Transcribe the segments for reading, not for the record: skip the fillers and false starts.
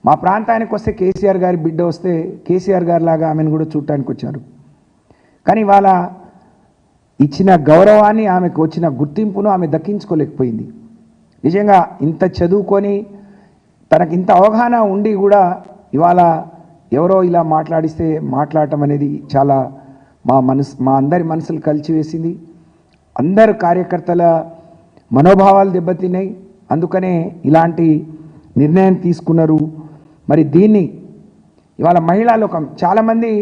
మా ప్రాంతానికి వస్తే కేసీఆర్ గారి బిడ్డ వస్తే కేసీఆర్ గారి లాగా ఆమెను కూడా చూడటానికి వచ్చారు. కానీ వాళ్ళ ఇచ్చిన గౌరవాన్ని, ఆమెకు వచ్చిన గుర్తింపును ఆమె దక్కించుకోలేకపోయింది. నిజంగా ఇంత చదువుకొని తనకి ఇంత అవగాహన ఉండి కూడా ఇవాళ ఎవరో ఇలా మాట్లాడిస్తే మాట్లాడటం అనేది చాలా మా అందరి మనసులు కలిచివేసింది. అందరు కార్యకర్తల మనోభావాలు దెబ్బతిన్నాయి. అందుకనే ఇలాంటి నిర్ణయం తీసుకున్నారు. మరి దీన్ని ఇవాళ మహిళలు చాలామంది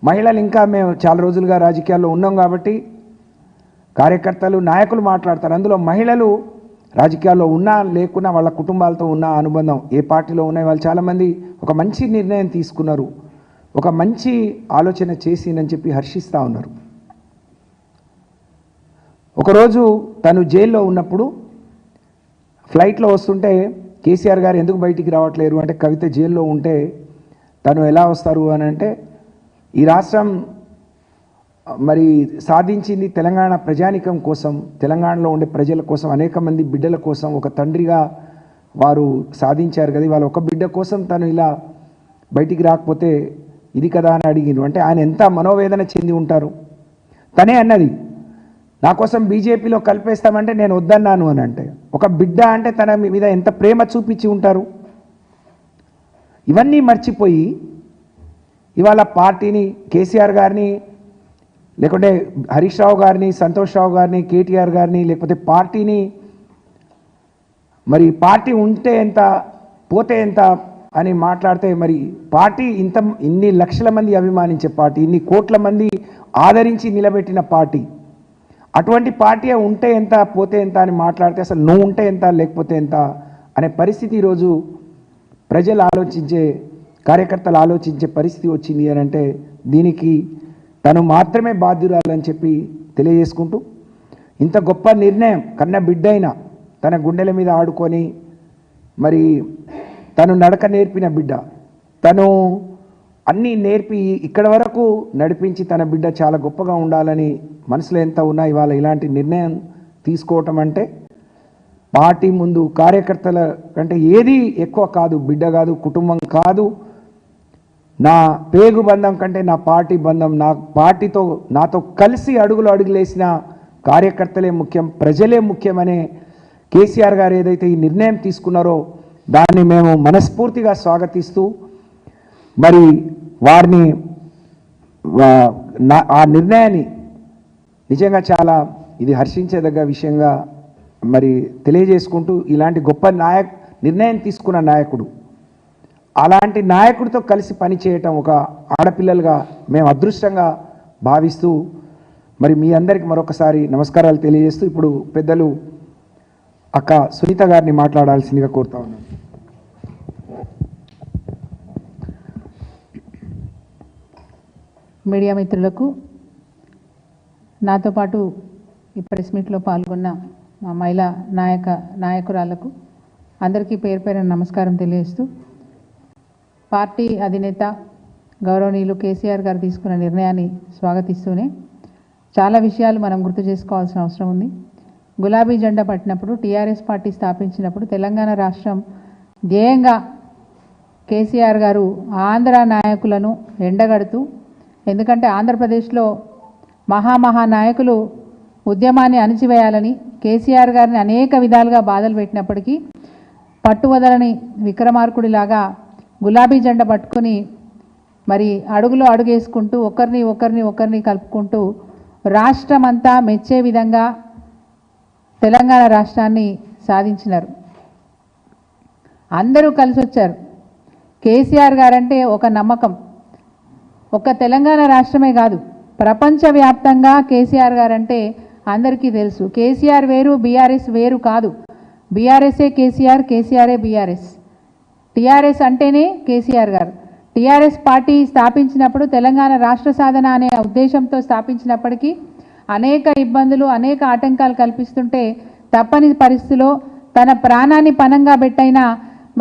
మహిళలు ఇంకా మేము చాలా రోజులుగా రాజకీయాల్లో ఉన్నాం కాబట్టి కార్యకర్తలు నాయకులు మాట్లాడతారు. అందులో మహిళలు రాజకీయాల్లో ఉన్నా లేకున్నా వాళ్ళ కుటుంబాలతో ఉన్న అనుబంధం ఏ పార్టీలో ఉన్నాయి వాళ్ళు చాలామంది ఒక మంచి నిర్ణయం తీసుకున్నారు, ఒక మంచి ఆలోచన చేసిందని చెప్పి హర్షిస్తూ ఉన్నారు. ఒకరోజు తను జైల్లో ఉన్నప్పుడు ఫ్లైట్లో వస్తుంటే కేసీఆర్ గారు ఎందుకు బయటికి రావట్లేరు అంటే, కవిత జైల్లో ఉంటే తను ఎలా వస్తారు అని అంటే, ఈ రాష్ట్రం మరి సాధించింది తెలంగాణ ప్రజానికం కోసం, తెలంగాణలో ఉండే ప్రజల కోసం, అనేక మంది బిడ్డల కోసం ఒక తండ్రిగా వారు సాధించారు కదా. ఇవాళ ఒక బిడ్డ కోసం తను ఇలా బయటికి రాకపోతే ఇది కదా అని అడిగిను. అంటే ఆయన ఎంత మనోవేదన చెంది ఉంటారు. తనే అన్నది, నా కోసం బీజేపీలో కలిపేస్తామంటే నేను వద్దన్నాను అని. అంటే ఒక బిడ్డ అంటే తన మీద ఎంత ప్రేమ చూపించి ఉంటారు. ఇవన్నీ మర్చిపోయి ఇవాళ పార్టీని, కేసీఆర్ గారిని, లేకుంటే హరీష్ రావు గారిని, సంతోష్ రావు గారిని, కేటీఆర్ గారిని, లేకపోతే పార్టీని, మరి పార్టీ ఉంటే ఎంత పోతే ఎంత అని మాట్లాడితే, మరి పార్టీ ఇన్ని లక్షల మంది అభిమానించే పార్టీ, ఇన్ని కోట్ల మంది ఆదరించి నిలబెట్టిన పార్టీ, అటువంటి పార్టీ ఉంటే ఎంత పోతే ఎంత అని మాట్లాడితే అసలు నువ్వు ఉంటే ఎంత లేకపోతే ఎంత అనే పరిస్థితి ఈరోజు ప్రజలు ఆలోచించే, కార్యకర్తలు ఆలోచించే పరిస్థితి వచ్చింది అని అంటే దీనికి తను మాత్రమే బాధ్యురాలని చెప్పి తెలియజేసుకుంటూ, ఇంత గొప్ప నిర్ణయం కన్న బిడ్డైన తన గుండెల మీద ఆడుకొని మరి తను నడక నేర్పిన బిడ్డ, తను అన్నీ నేర్పి ఇక్కడ వరకు నడిపించి తన బిడ్డ చాలా గొప్పగా ఉండాలని మనసులో ఎంత ఉన్నా ఇవాళ ఇలాంటి నిర్ణయం తీసుకోవటం అంటే పార్టీ ముందు కార్యకర్తల కంటే ఏది ఎక్కువ కాదు, బిడ్డ కాదు, కుటుంబం కాదు, నా పేగు బంధం కంటే నా పార్టీ బంధం, నా పార్టీతో నాతో కలిసి అడుగులేసిన కార్యకర్తలే ముఖ్యం, ప్రజలే ముఖ్యమనే కేసీఆర్ గారు ఏదైతే ఈ నిర్ణయం తీసుకున్నారో దాన్ని మేము మనస్ఫూర్తిగా స్వాగతిస్తూ మరి వారిని ఆ నిర్ణయాన్ని నిజంగా చాలా ఇది హర్షించేదగ్గ విషయంగా మరి తెలియజేసుకుంటూ, ఇలాంటి గొప్ప నిర్ణయం తీసుకున్న నాయకుడు, అలాంటి నాయకుడితో కలిసి పనిచేయటం ఒక ఆడపిల్లలుగా మేము అదృష్టంగా భావిస్తూ మరి మీ అందరికీ మరొకసారి నమస్కారాలు తెలియజేస్తూ ఇప్పుడు పెద్దలు అక్క సునీత గారిని మాట్లాడాల్సిందిగా కోరుతా ఉన్నాను. మీడియా మిత్రులకు, నాతో పాటు ఈ ప్రెస్ మీట్లో పాల్గొన్న మా మహిళా నాయకురాలకు అందరికీ పేరు పేరున నమస్కారం తెలియజేస్తూ, పార్టీ అధినేత గౌరవనీయులు కేసీఆర్ గారు తీసుకున్న నిర్ణయాన్ని స్వాగతిస్తూనే చాలా విషయాలు మనం గుర్తు చేసుకోవాల్సిన అవసరం ఉంది. గులాబీ జెండా పట్టినప్పుడు, టీఆర్ఎస్ పార్టీ స్థాపించినప్పుడు తెలంగాణ రాష్ట్రం ధ్యేయంగా కేసీఆర్ గారు ఆంధ్ర నాయకులను ఎండగడుతూ, ఎందుకంటే ఆంధ్రప్రదేశ్లో మహానాయకులు ఉద్యమాన్ని అణిచివేయాలని కేసీఆర్ గారిని అనేక విధాలుగా బాధలు పెట్టినప్పటికీ పట్టువదలని విక్రమార్కుడిలాగా గులాబీ జెండా పట్టుకుని మరి అడుగులో అడుగేసుకుంటూ ఒకరిని కలుపుకుంటూ రాష్ట్రమంతా మెచ్చే విధంగా తెలంగాణ రాష్ట్రాన్ని సాధించినారు. అందరూ కలిసి వచ్చారు. కేసీఆర్ గారంటే ఒక నమ్మకం. ఒక తెలంగాణ రాష్ట్రమే కాదు, ప్రపంచవ్యాప్తంగా కేసీఆర్ గారంటే అందరికీ తెలుసు. కేసీఆర్ వేరు, బీఆర్ఎస్ వేరు కాదు. బీఆర్ఎస్ఏ కేసీఆర్, కేసీఆర్ఏ బీఆర్ఎస్. టీఆర్ఎస్ అంటేనే కేసీఆర్ గారు. టీఆర్ఎస్ పార్టీ స్థాపించినప్పుడు తెలంగాణ రాష్ట్ర సాధన అనే ఉద్దేశంతో స్థాపించినప్పటికీ అనేక ఇబ్బందులు, అనేక ఆటంకాలు కల్పిస్తుంటే తప్పని పరిస్థితిలో తన ప్రాణాన్ని పణంగా పెట్టైనా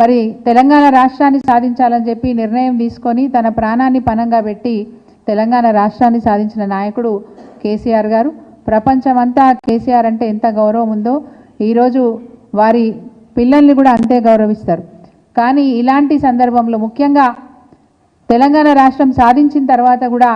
మరి తెలంగాణ రాష్ట్రాన్ని సాధించాలని చెప్పి నిర్ణయం తీసుకొని తన ప్రాణాన్ని పణంగా పెట్టి తెలంగాణ రాష్ట్రాన్ని సాధించిన నాయకుడు కేసీఆర్ గారు. ప్రపంచమంతా కేసీఆర్ అంటే ఎంత గౌరవం ఉందో ఈరోజు వారి పిల్లల్ని కూడా అంతే గౌరవిస్తారు. కానీ ఇలాంటి సందర్భంలో ముఖ్యంగా తెలంగాణ రాష్ట్రం సాధించిన తర్వాత కూడా